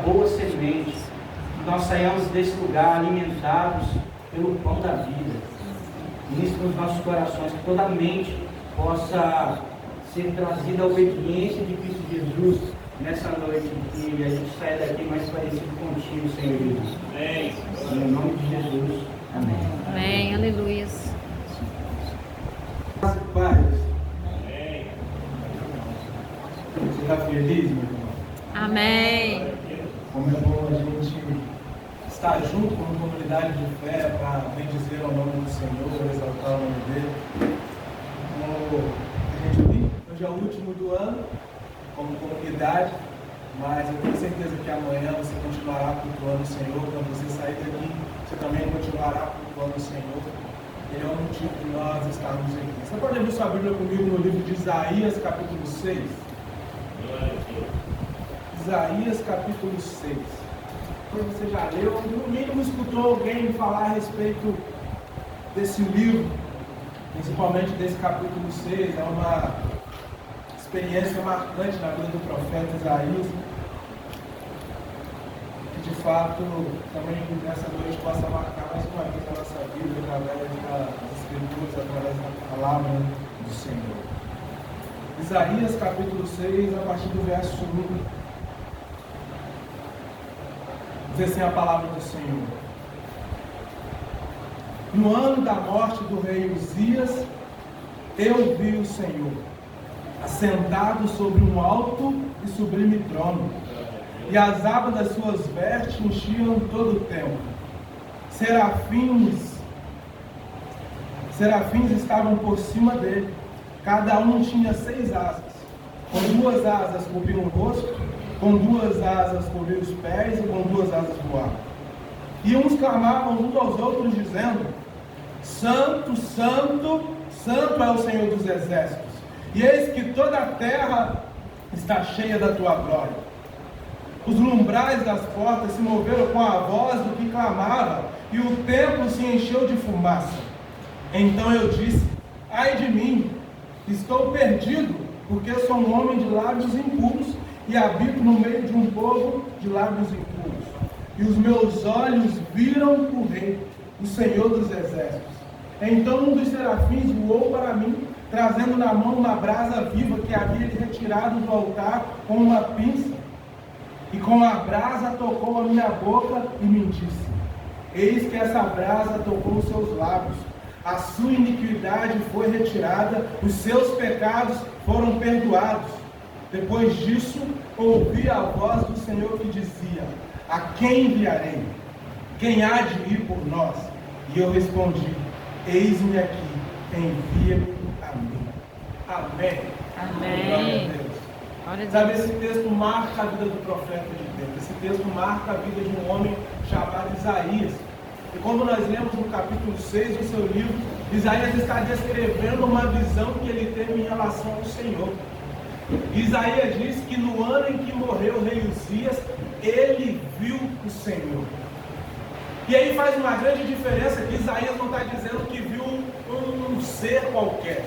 boa semente, que nós saiamos desse lugar alimentados pelo pão da vida. Ministre nos nossos corações, que toda a mente possa ser trazida à obediência de Cristo Jesus nessa noite, que a gente saia daqui mais parecido contigo, Senhor Jesus. Amém. Em nome de Jesus. Amém. Amém. Aleluia. Paz. Amém. Você está feliz, meu irmão? Amém. Como é bom a gente estar junto como comunidade de fé para bendizer o nome do Senhor, exaltar o nome dele. Como a gente viu, hoje é o último do ano, como comunidade, mas eu tenho certeza que amanhã você continuará cultuando o Senhor. Quando você sair daqui, você também continuará cultuando o Senhor. Ele é o motivo de nós estarmos aqui. Você pode abrir sua Bíblia comigo no livro de Isaías, capítulo 6. Isaías, capítulo 6. Você já leu, no mínimo escutou alguém falar a respeito desse livro, principalmente desse capítulo 6. É uma experiência marcante na vida do profeta Isaías, que de fato também nessa noite possa marcar mais uma vez a nossa vida através das Escrituras, através da palavra do Senhor. Isaías capítulo 6, a partir do verso 1, diz assim a palavra do Senhor: no ano da morte do rei Uzias, eu vi o Senhor assentado sobre um alto e sublime trono, e as abas das suas vestes enchiam todo o templo. Serafins estavam por cima dele, cada um tinha 6 asas. Com 2 asas cobriam o rosto, com 2 asas cobriam os pés, e com 2 asas voavam. E uns clamavam uns aos outros, dizendo: Santo, Santo, Santo é o Senhor dos exércitos, e eis que toda a terra está cheia da tua glória. Os umbrais das portas se moveram com a voz do que clamava, e o templo se encheu de fumaça. Então eu disse: ai de mim, estou perdido, porque sou um homem de lábios impuros, e habito no meio de um povo de lábios impuros. E os meus olhos viram o Rei, o Senhor dos exércitos. Então um dos serafins voou para mim, trazendo na mão uma brasa viva que havia retirado do altar com uma pinça. E com a brasa tocou a minha boca e me disse: eis que essa brasa tocou os seus lábios. A sua iniquidade foi retirada, os seus pecados foram perdoados. Depois disso, ouvi a voz do Senhor que dizia: a quem enviarei? Quem há de ir por nós? E eu respondi: eis-me aqui, envia-me a mim. Amém. Amém. Glória a Deus. Sabe, esse texto marca a vida do profeta de Deus. Esse texto marca a vida de um homem chamado Isaías. E quando nós lemos no capítulo 6 do seu livro, Isaías está descrevendo uma visão que ele teve em relação ao Senhor. Isaías diz que no ano em que morreu o rei Uzias, ele viu o Senhor. E aí faz uma grande diferença que Isaías não está dizendo que viu um ser qualquer.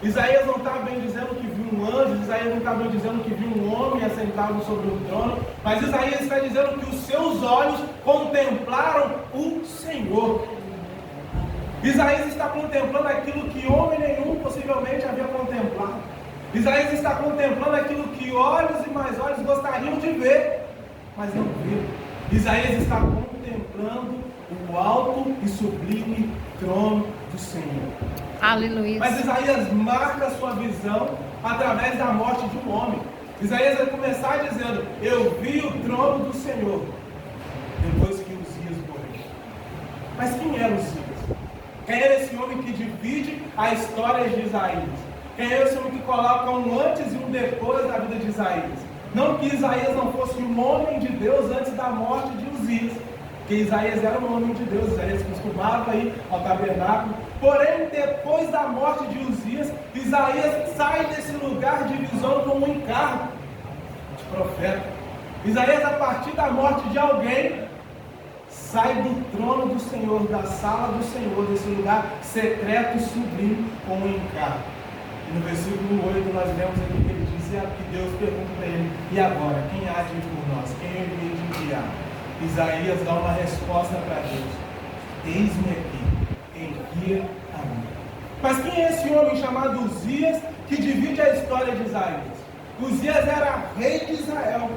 Isaías não está bem dizendo que viu um anjo, Isaías não está bem dizendo que viu um homem assentado sobre um trono, mas Isaías está dizendo que os seus olhos contemplaram o Senhor. Isaías está contemplando aquilo que homem nenhum possivelmente havia contemplado. Isaías está contemplando aquilo que olhos e mais olhos gostariam de ver, mas não viram. Isaías está contemplando o alto e sublime trono do Senhor. Aleluia. Mas Isaías marca a sua visão através da morte de um homem. Isaías vai começar dizendo: eu vi o trono do Senhor, depois que Uzias morreu. Mas quem era Uzias? Quem era esse homem que divide a história de Isaías? Quem era esse homem que coloca um antes e um depois da vida de Isaías? Não que Isaías não fosse um homem de Deus antes da morte de Uzias, porque Isaías era um homem de Deus, Isaías costumava ir ao tabernáculo. Porém, depois da morte de Uzias, Isaías sai desse lugar de visão como um encargo de profeta. Isaías, a partir da morte de alguém, sai do trono do Senhor, da sala do Senhor, desse lugar secreto e sublime, como um encargo. E no versículo 8 nós lemos aqui que ele diz que Deus pergunta para ele: e agora, quem há de ir por nós? Quem envia de Isaías dá uma resposta para Deus: eis-me aqui, envia-me. Mas quem é esse homem chamado Uzias que divide a história de Isaías? Uzias era rei de Israel.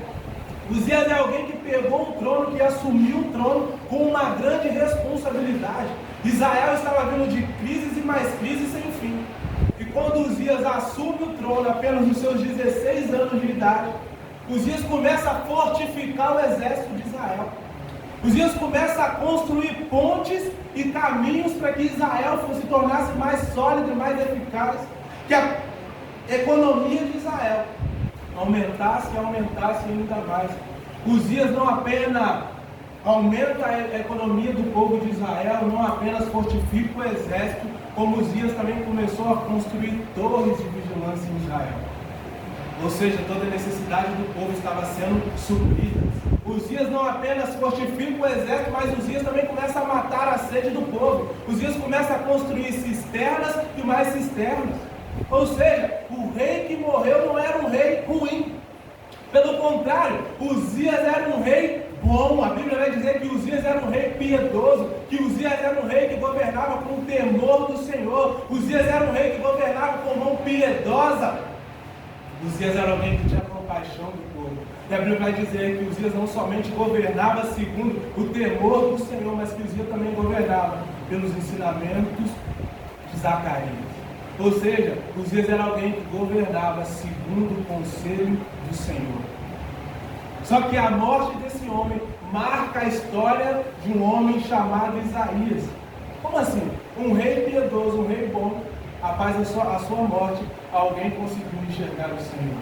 Uzias é alguém que pegou o trono, que assumiu o trono com uma grande responsabilidade. Israel estava vindo de crises e mais crises sem fim. E quando Uzias assume o trono, apenas nos seus 16 anos de idade, Uzias começa a fortificar o exército de Israel. Uzias começa a construir pontes e caminhos para que Israel se tornasse mais sólido e mais eficaz, que a economia de Israel aumentasse e aumentasse ainda mais. Uzias não apenas aumenta a economia do povo de Israel, não apenas fortifica o exército, como Uzias também começou a construir torres de vigilância em Israel. Ou seja, toda a necessidade do povo estava sendo suprida. Uzias não apenas fortifica o exército, mas Uzias também começa a matar a sede do povo. Uzias começa a construir cisternas e mais cisternas. Ou seja, o rei que morreu não era um rei ruim. Pelo contrário, Uzias era um rei bom. A Bíblia vai dizer que Uzias era um rei piedoso, que Uzias era um rei que governava com temor do Senhor. Uzias era um rei que governava com mão piedosa. Uzias era alguém que tinha compaixão do povo. E a Bíblia vai dizer que Uzias não somente governava segundo o temor do Senhor, mas que Uzias também governava pelos ensinamentos de Zacarias. Ou seja, Uzias era alguém que governava segundo o conselho do Senhor. Só que a morte desse homem marca a história de um homem chamado Isaías. Como assim? Um rei piedoso, um rei bom, após a sua morte, alguém conseguiu enxergar o Senhor.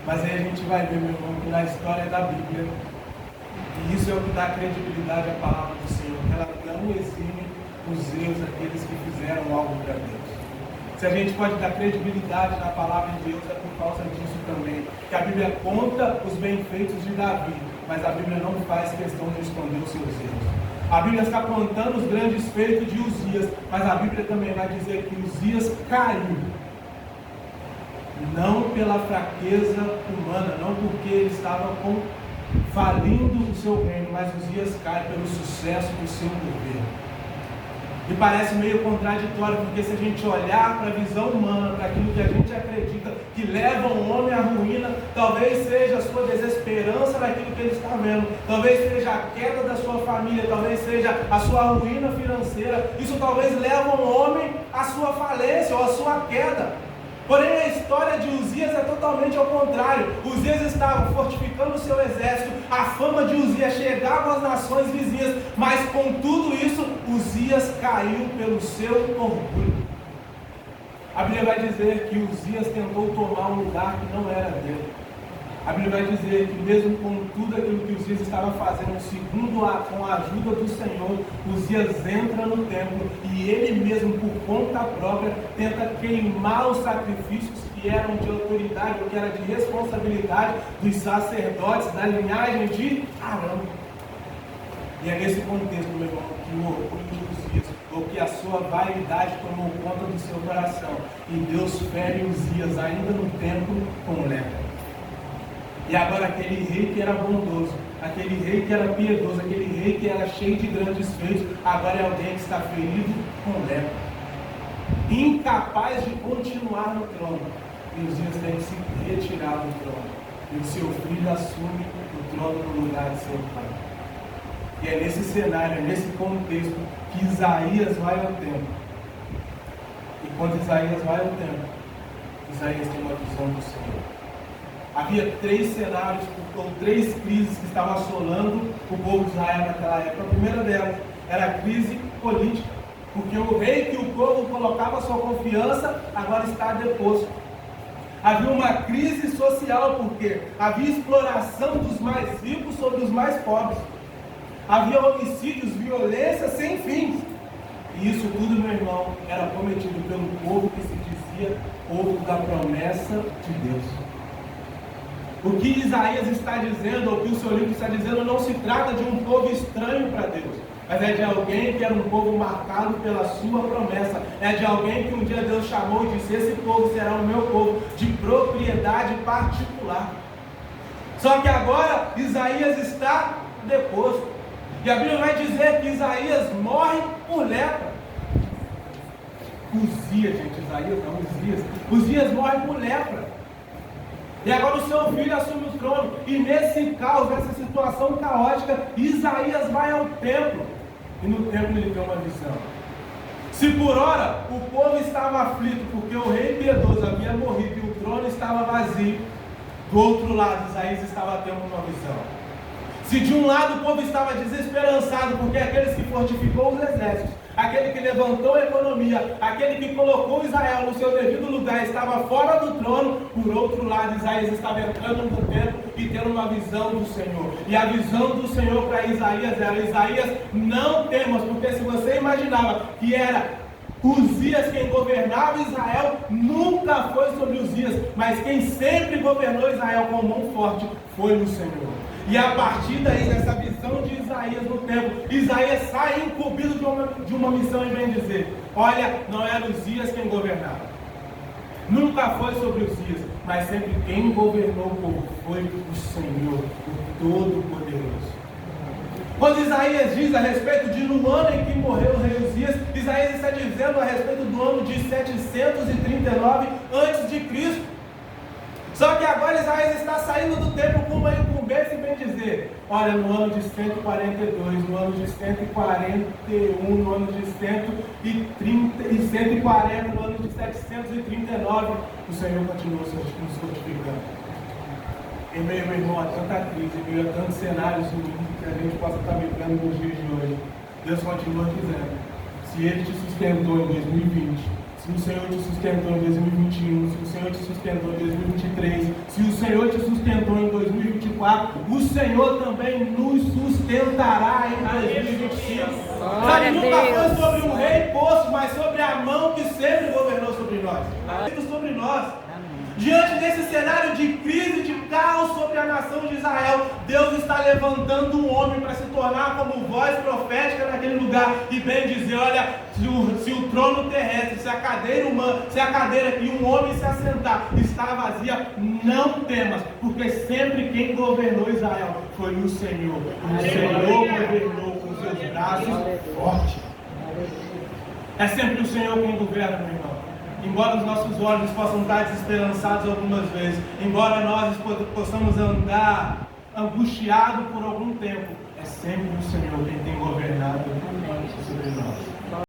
Mas aí a gente vai ver, meu irmão, que na história da Bíblia, e isso é o que dá credibilidade à palavra do Senhor, que ela não exime os erros daqueles que fizeram algo para Deus. Se a gente pode dar credibilidade na palavra de Deus, é por causa disso também. Que a Bíblia conta os benfeitos de Davi, mas a Bíblia não faz questão de esconder os seus erros. A Bíblia está contando os grandes feitos de Uzias, mas a Bíblia também vai dizer que Uzias caiu. Não pela fraqueza humana, não porque ele estava falindo o seu reino, mas Uzias cai pelo sucesso do seu governo. E parece meio contraditório, porque se a gente olhar para a visão humana, para aquilo que a gente acredita que leva um homem à ruína, talvez seja a sua desesperança naquilo que ele está vendo, talvez seja a queda da sua família, talvez seja a sua ruína financeira. Isso talvez leve um homem à sua falência ou à sua queda. Porém, a história de Uzias é totalmente ao contrário. Uzias estava fortificando o seu exército, a fama de Uzias chegava às nações vizinhas, mas com tudo isso, Uzias caiu pelo seu orgulho. A Bíblia vai dizer que Uzias tentou tomar um lugar que não era dele. A Bíblia vai dizer que mesmo com tudo aquilo que Uzias estava fazendo, com a ajuda do Senhor, Uzias entra no templo e ele mesmo, por conta própria, tenta queimar os sacrifícios que eram de autoridade, ou que era de responsabilidade dos sacerdotes da linhagem de Arão. E é nesse contexto, meu irmão, que o orgulho de Uzias, ou que a sua vaidade tomou conta do seu coração, e Deus fere Uzias ainda no templo com lepra. E agora aquele rei que era bondoso, aquele rei que era piedoso, aquele rei que era cheio de grandes feitos, agora é alguém que está ferido com lepra, incapaz de continuar no trono. E Uzias tem que se retirar do trono, e o seu filho assume o trono no lugar de seu pai. E é nesse cenário, é nesse contexto que Isaías vai ao templo. E quando Isaías vai ao templo, Isaías tem uma visão do Senhor. Havia 3 cenários, ou 3 crises que estavam assolando o povo de Israel naquela época. A primeira delas era a crise política, porque o rei que o povo colocava sua confiança agora está deposto. Havia uma crise social, porque havia exploração dos mais ricos sobre os mais pobres. Havia homicídios, violência sem fim. E isso tudo, meu irmão, era cometido pelo povo que se dizia povo da promessa de Deus. O que Isaías está dizendo, ou o que o seu livro está dizendo, não se trata de um povo estranho para Deus, mas é de alguém que era um povo marcado pela sua promessa. É de alguém que um dia Deus chamou e disse: esse povo será o meu povo, de propriedade particular. Só que agora Isaías está deposto. E a Bíblia vai dizer que Isaías morre por lepra. Uzias, gente, Isaías não, Uzias. Uzias morre por lepra. E agora o seu filho assume o trono. E nesse caos, nessa situação caótica, Isaías vai ao templo. E no templo ele tem uma visão. Se por hora o povo estava aflito porque o rei piedoso havia morrido e o trono estava vazio, do outro lado Isaías estava tendo uma visão. Se de um lado o povo estava desesperançado porque aqueles que fortificou os exércitos, aquele que levantou a economia, aquele que colocou Israel no seu devido lugar estava fora do trono, por outro lado Isaías estava entrando no templo e tendo uma visão do Senhor. E a visão do Senhor para Isaías era: Isaías, não temas, porque se você imaginava que era Uzias quem governava Israel, nunca foi sobre Uzias, mas quem sempre governou Israel com mão forte foi o Senhor. E a partir daí, dessa visão de Isaías no templo, Isaías sai incumbido de uma missão e vem dizer: olha, não era Uzias quem governava, nunca foi sobre Uzias, mas sempre quem governou o povo foi o Senhor, o Todo-Poderoso. Quando Isaías diz a respeito de no ano em que morreu o rei Uzias, Isaías está dizendo a respeito do ano de 739 a.C. Só que agora Isaías está saindo do templo com uma incumbência e vem dizer: olha, no ano de 142, no ano de 141, no ano de 130 e 140, no ano de 739, o Senhor continuou nos fortificando. Em meio, meu irmão, a tanta crise, em meio a tantos cenários do mundo que a gente possa estar vivendo nos dias de hoje, Deus continua dizendo: se Ele te sustentou em 2020, se o Senhor te sustentou em 2021, se o Senhor te sustentou em 2023, se o Senhor te sustentou em 2024, o Senhor também nos sustentará em 2025. Sabe, nunca foi sobre um rei posto, mas sobre a mão que sempre governou sobre nós. Sobre nós. Diante desse cenário de crise, de caos sobre a nação de Israel, Deus está levantando um homem para se tornar como voz profética naquele lugar e bem dizer: olha, se o trono terrestre, se a cadeira humana, se a cadeira que um homem se assentar está vazia, não temas, porque sempre quem governou Israel foi o Senhor. O Senhor governou com seus braços fortes. É sempre o Senhor quem governa, meu irmão. Embora os nossos olhos possam estar desesperançados algumas vezes, embora nós possamos andar angustiados por algum tempo, é sempre o Senhor quem tem governado sobre nós.